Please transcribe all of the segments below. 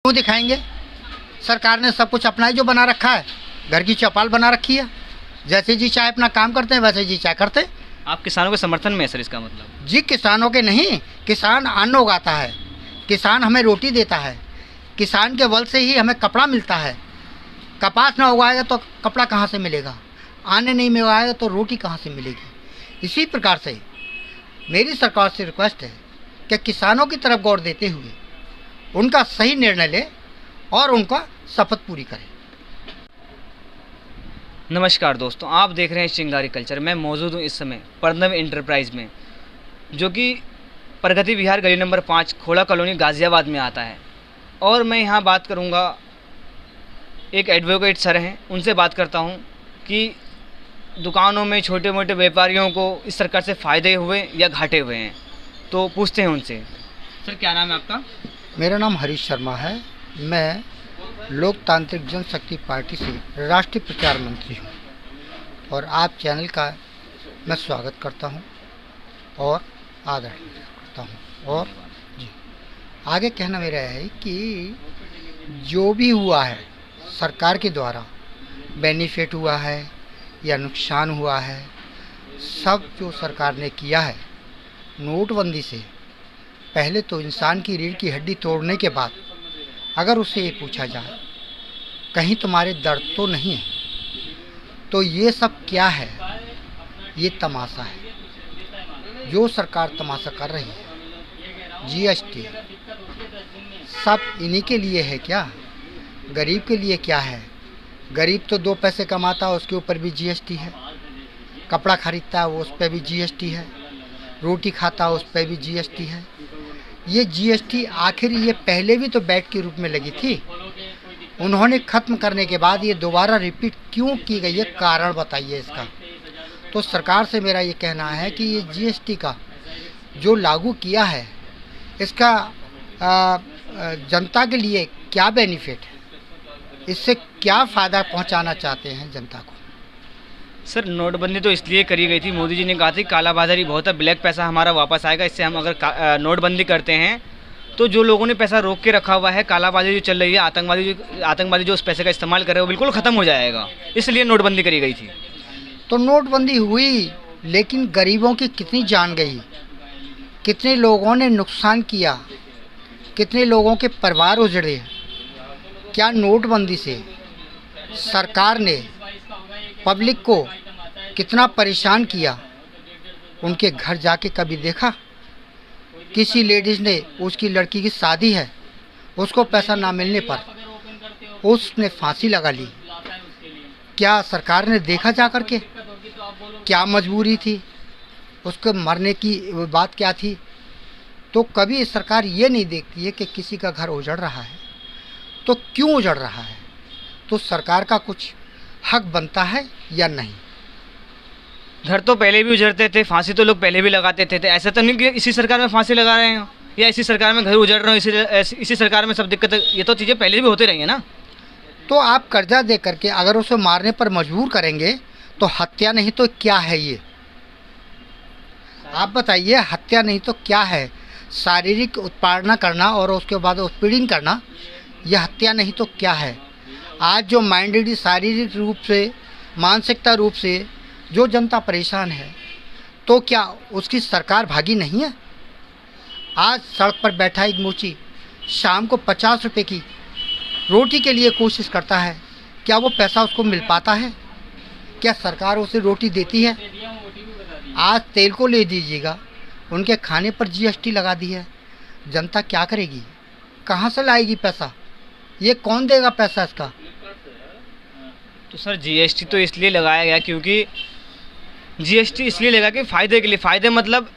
क्यों दिखाएंगे? सरकार ने सब कुछ अपना ही जो बना रखा है, घर की चौपाल बना रखी है। जैसे जी चाहे अपना काम करते हैं, वैसे जी चाहे करते हैं। आप किसानों के समर्थन में है सर, इसका मतलब? जी किसानों के नहीं, किसान अन्न उगाता है, किसान हमें रोटी देता है, किसान के बल से ही हमें कपड़ा मिलता है। कपास ना उगाएगा तो कपड़ा कहाँ से मिलेगा, अन्न नहीं उगाएगा तो रोटी कहाँ से मिलेगी। इसी प्रकार से मेरी सरकार से रिक्वेस्ट है कि किसानों की तरफ गौर देते हुए उनका सही निर्णय ले और उनका शपथ पूरी करें। नमस्कार दोस्तों, आप देख रहे हैं चिंगारी कल्चर। मैं मौजूद हूँ इस समय प्रणव इंटरप्राइज में, जो कि प्रगति विहार गली नंबर 5 खोड़ा कॉलोनी गाज़ियाबाद में आता है। और मैं यहाँ बात करूँगा, एक एडवोकेट सर हैं, उनसे बात करता हूँ कि दुकानों में छोटे मोटे व्यापारियों को इस सरकार से फ़ायदे हुए या घाटे हुए हैं। तो पूछते हैं उनसे। सर क्या नाम है आपका? मेरा नाम हरीश शर्मा है। मैं लोकतांत्रिक जनशक्ति पार्टी से राष्ट्रीय प्रचार मंत्री हूँ और आप चैनल का मैं स्वागत करता हूँ और आदर करता हूँ। और जी आगे कहना मेरा है कि जो भी हुआ है सरकार के द्वारा, बेनिफिट हुआ है या नुकसान हुआ है, सब जो सरकार ने किया है नोटबंदी से पहले, तो इंसान की रीढ़ की हड्डी तोड़ने के बाद अगर उससे ये पूछा जाए कहीं तुम्हारे दर्द तो नहीं है, तो ये सब क्या है? ये तमाशा है जो सरकार तमाशा कर रही है। जीएसटी सब इन्हीं के लिए है क्या? गरीब के लिए क्या है? गरीब तो 2 पैसे कमाता है, उसके ऊपर भी जीएसटी है। कपड़ा खरीदता है वो, उस पर भी जीएसटी है। रोटी खाता है उस पर भी जीएसटी है। ये जीएसटी आखिर ये पहले भी तो बैट के रूप में लगी थी, उन्होंने ख़त्म करने के बाद ये दोबारा रिपीट क्यों की गई है? कारण बताइए इसका। तो सरकार से मेरा ये कहना है कि ये जीएसटी का जो लागू किया है, इसका जनता के लिए क्या बेनिफिट है, इससे क्या फ़ायदा पहुंचाना चाहते हैं जनता को? सर नोटबंदी तो इसलिए करी गई थी, मोदी जी ने कहा था कालाबाजारी बहुत है, ब्लैक पैसा हमारा वापस आएगा। इससे हम अगर नोटबंदी करते हैं तो जो लोगों ने पैसा रोक के रखा हुआ है, कालाबाजारी जो चल रही है, आतंकवादी जो उस पैसे का इस्तेमाल कर रहे हैं, वो बिल्कुल ख़त्म हो जाएगा। इसलिए नोटबंदी करी गई थी। तो नोटबंदी हुई, लेकिन गरीबों की कितनी जान गई, कितने लोगों ने नुकसान किया, कितने लोगों के परिवार उजड़े। क्या नोटबंदी से सरकार ने पब्लिक को कितना परेशान किया? उनके घर जाके कभी देखा? किसी लेडीज़ ने, उसकी लड़की की शादी है, उसको पैसा ना मिलने पर उसने फांसी लगा ली। क्या सरकार ने देखा जा कर के? क्या मजबूरी थी, उसको मरने की बात क्या थी? तो कभी सरकार ये नहीं देखती है कि किसी का घर उजड़ रहा है तो क्यों उजड़ रहा है, तो सरकार का कुछ हक बनता है या नहीं? घर तो पहले भी उजड़ते थे, फांसी तो लोग पहले भी लगाते थे। ऐसा तो नहीं कि इसी सरकार में फांसी लगा रहे हैं या इसी सरकार में घर उजड़ रहे हैं, इसी सरकार में सब दिक्कत। ये तो चीज़ें पहले भी होती रही हैं ना। तो आप कर्जा दे करके अगर उसे मारने पर मजबूर करेंगे तो हत्या नहीं तो क्या है ये? आप बताइए, हत्या नहीं तो क्या है? शारीरिक उत्पादना करना और उसके बाद उत्पीड़न करना, यह हत्या नहीं तो क्या है? आज जो माइंडेड, शारीरिक रूप से, मानसिकता रूप से जो जनता परेशान है, तो क्या उसकी सरकार भागी नहीं है? आज सड़क पर बैठा एक मोची शाम को 50 रुपये की रोटी के लिए कोशिश करता है, क्या वो पैसा उसको मिल पाता है? क्या सरकार उसे रोटी देती है? आज तेल को ले दीजिएगा, उनके खाने पर जीएसटी लगा दी है। जनता क्या करेगी? कहाँ से लाएगी पैसा? ये कौन देगा पैसा इसका? तो सर जीएसटी तो इसलिए लगाया गया क्योंकि जीएसटी इसलिए लगा कि फ़ायदे के लिए। फ़ायदे मतलब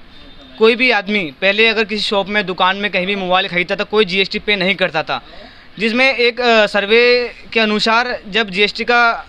कोई भी आदमी पहले अगर किसी शॉप में, दुकान में, कहीं भी मोबाइल खरीदता था, कोई जीएसटी पे नहीं करता था। जिसमें एक सर्वे के अनुसार जब जीएसटी का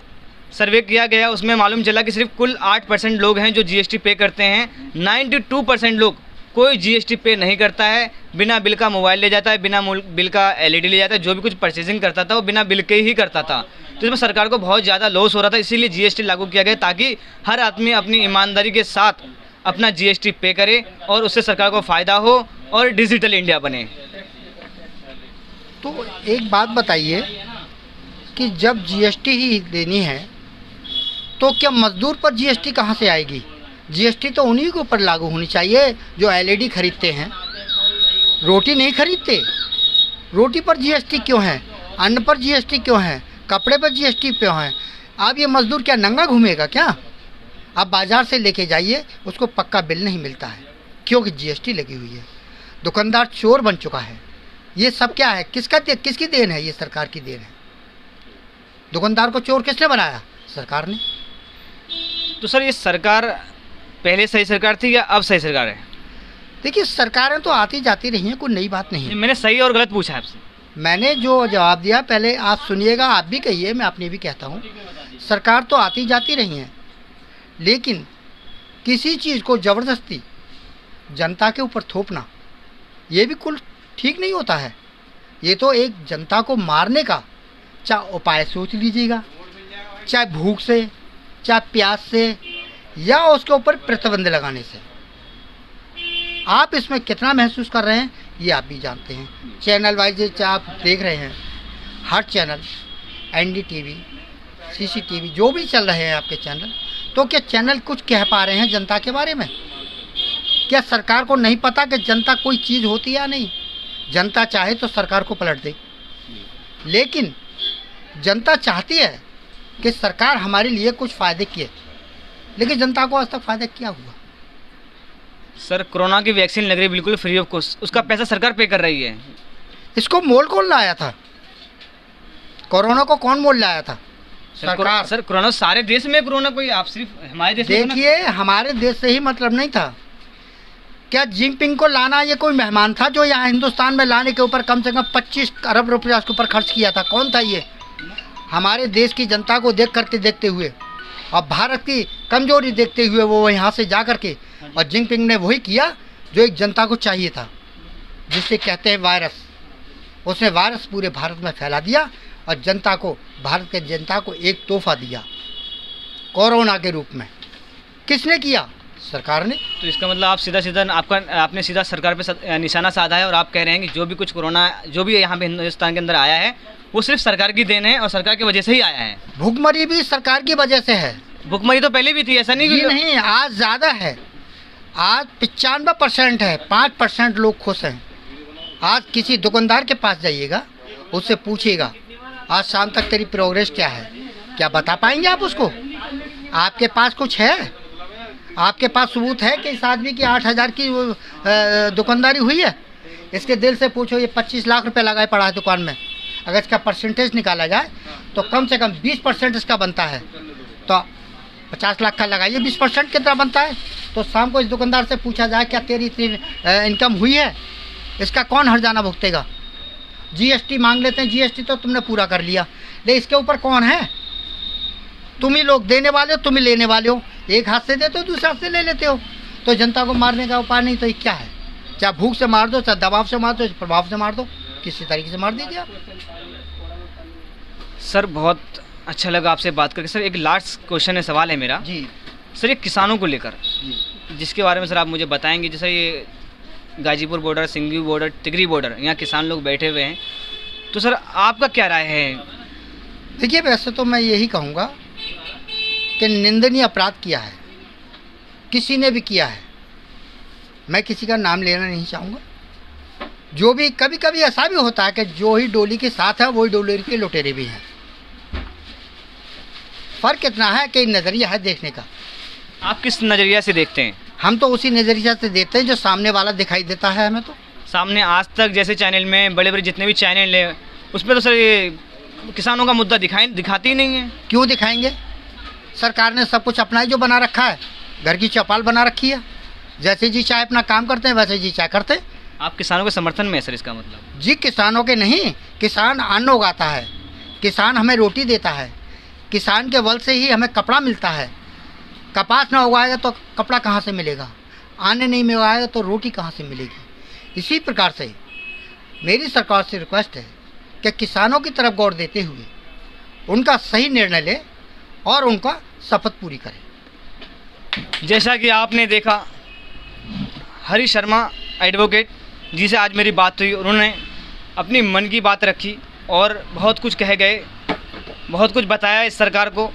सर्वे किया गया, उसमें मालूम चला कि सिर्फ कुल 8% लोग हैं जो जीएसटी पे करते हैं। 92% लोग कोई जीएसटी पे नहीं करता है। बिना बिल का मोबाइल ले जाता है, बिना बिल का एलईडी ले जाता है। जो भी कुछ परचेजिंग करता था वो बिना बिल के ही करता था। तो इसमें सरकार को बहुत ज़्यादा लॉस हो रहा था, इसीलिए जीएसटी लागू किया गया ताकि हर आदमी अपनी ईमानदारी के साथ अपना जीएसटी पे करे और उससे सरकार को फ़ायदा हो और डिजिटल इंडिया बने। तो एक बात बताइए कि जब जीएसटी ही देनी है तो क्या मजदूर पर जीएसटी कहाँ से आएगी? जीएसटी तो उन्हीं के ऊपर लागू होनी चाहिए जो एलईडी खरीदते हैं, रोटी नहीं खरीदते। रोटी पर जीएसटी क्यों है? अन्न पर जीएसटी क्यों है? कपड़े पर जीएसटी क्यों है? अब ये मजदूर क्या नंगा घूमेगा क्या? आप बाज़ार से लेके जाइए, उसको पक्का बिल नहीं मिलता है क्योंकि जीएसटी लगी हुई है। दुकानदार चोर बन चुका है। ये सब क्या है? किसकी देन है? ये सरकार की देन है। दुकानदार को चोर किसने बनाया? सरकार ने। तो सर ये सरकार पहले सही सरकार थी या अब सही सरकार है? देखिए, सरकारें तो आती जाती रही हैं, कोई नई बात नहीं है। मैंने सही और गलत पूछा आपसे। मैंने जो जवाब दिया पहले आप सुनिएगा, आप भी कहिए, मैं अपनी भी कहता हूँ। सरकार तो आती जाती रही हैं, लेकिन किसी चीज़ को ज़बरदस्ती जनता के ऊपर थोपना ये भी कुल ठीक नहीं होता है। ये तो एक जनता को मारने का चाहे उपाय सोच लीजिएगा, चाहे भूख से, चाहे प्यास से, या उसके ऊपर प्रतिबंध लगाने से। आप इसमें कितना महसूस कर रहे हैं ये आप भी जानते हैं। चैनल वाइज चाहे आप देख रहे हैं, हर चैनल, एनडीटीवी, सीसीटीवी, जो भी चल रहे हैं आपके चैनल, तो क्या चैनल कुछ कह पा रहे हैं जनता के बारे में? क्या सरकार को नहीं पता कि जनता कोई चीज़ होती है या नहीं? जनता चाहे तो सरकार को पलट दे, लेकिन जनता चाहती है कि सरकार हमारे लिए कुछ फ़ायदे किए, लेकिन जनता को आज तक फ़ायदा क्या हुआ? सर कोरोना की वैक्सीन लग रही है बिल्कुल फ्री ऑफ कॉस्ट, उसका पैसा सरकार पे कर रही है। इसको मोल कौन लाया था? कोरोना को कौन मोल लाया था? सरकार। सर कोरोना सारे देश में, कोरोना कोई आप सिर्फ हमारे देश में? देखिए, हमारे देश से ही मतलब नहीं था। क्या जिनपिंग को लाना ये कोई मेहमान था जो यहाँ हिंदुस्तान में लाने के ऊपर कम से कम 25 अरब रुपया उसके ऊपर खर्च किया था? कौन था ये? हमारे देश की जनता को देखते हुए और भारत की कमजोरी देखते हुए वो यहाँ से जा कर के, और जिनपिंग ने वही किया जो एक जनता को चाहिए था, जिसे कहते हैं वायरस। उसने वायरस पूरे भारत में फैला दिया और जनता को, भारत के जनता को एक तोहफा दिया कोरोना के रूप में। किसने किया? सरकार ने। तो इसका मतलब आप सीधा आपने सीधा सरकार पे निशाना साधा है और आप कह रहे हैं कि जो भी कुछ कोरोना जो भी यहाँ पे हिंदुस्तान के अंदर आया है वो सिर्फ सरकार की देन है और सरकार की वजह से ही आया है। भुखमरी भी सरकार की वजह से है। भुखमरी तो पहले भी थी, ऐसा नहीं? नहीं, आज ज़्यादा है। आज 95% है, 5% लोग खुश हैं। आज किसी दुकानदार के पास जाइएगा, उससे पूछिएगा आज शाम तक तेरी प्रोग्रेस क्या है, क्या बता पाएंगे आप उसको? आपके पास कुछ है? आपके पास सबूत है कि इस आदमी की 8,000 की दुकानदारी हुई है? इसके दिल से पूछो, ये 25 लाख रुपए लगाए पड़ा है दुकान में, अगर इसका परसेंटेज निकाला जाए तो कम से कम 20% इसका बनता है। तो 50 लाख का लगाइए, 20% कितना बनता है? तो शाम को इस दुकानदार से पूछा जाए क्या तेरी इतनी इनकम हुई है, इसका कौन हर्जाना भुगतेगा? जीएसटी मांग लेते हैं, जीएसटी तो तुमने पूरा कर लिया, लेकिन इसके ऊपर कौन है? तुम ही लोग देने वाले हो, तुम ही लेने वाले हो। एक हाथ से देते हो, दूसरे हाथ से ले लेते हो। तो जनता को मारने का उपाय नहीं तो ये क्या है? चाहे भूख से मार दो, चाहे दबाव से मार दो, प्रभाव से मार दो, किसी तरीके से मार दीजिए आप। सर बहुत अच्छा लगा आपसे बात करके। सर एक लास्ट क्वेश्चन है, सवाल है मेरा जी। सर, ये किसानों को लेकर जिसके बारे में सर आप मुझे बताएंगे, जैसे ये Ghazipur border, Singhu border, Tigri border, यहाँ किसान लोग बैठे हुए हैं, तो सर आपका क्या राय है? देखिए, वैसे तो मैं यही कहूँगा कि निंदनीय अपराध किया है, किसी ने भी किया है। मैं किसी का नाम लेना नहीं चाहूँगा। जो भी, कभी कभी ऐसा भी होता है कि जो ही डोली के साथ है वही डोली के लुटेरे भी हैं। फ़र्क इतना है कि नज़रिया है देखने का। आप किस नज़रिया से देखते हैं? हम तो उसी नज़रिया से देखते हैं जो सामने वाला दिखाई देता है हमें। तो सामने आज तक जैसे चैनल में बड़े बड़े जितने भी चैनल हैं उसमें तो सर ये किसानों का मुद्दा दिखाती ही नहीं है। क्यों दिखाएंगे? सरकार ने सब कुछ अपना ही जो बना रखा है, घर की चौपाल बना रखी है। जैसे जी चाहे अपना काम करते हैं, वैसे जी चाहे करते हैं। आप किसानों के समर्थन में है सर, इसका मतलब? जी, किसानों के नहीं, किसान अन्न उगाता है, किसान हमें रोटी देता है, किसान के बल से ही हमें कपड़ा मिलता है। कपास ना उगाएगा तो कपड़ा कहाँ से मिलेगा? अन्न नहीं उगाएगा तो रोटी कहाँ से मिलेगी? इसी प्रकार से मेरी सरकार से रिक्वेस्ट है कि किसानों की तरफ गौर देते हुए उनका सही निर्णय ले और उनका शपथ पूरी करें। जैसा कि आपने देखा, हरी शर्मा एडवोकेट जिसे आज मेरी बात हुई, उन्होंने अपनी मन की बात रखी और बहुत कुछ कह गए, बहुत कुछ बताया इस सरकार को।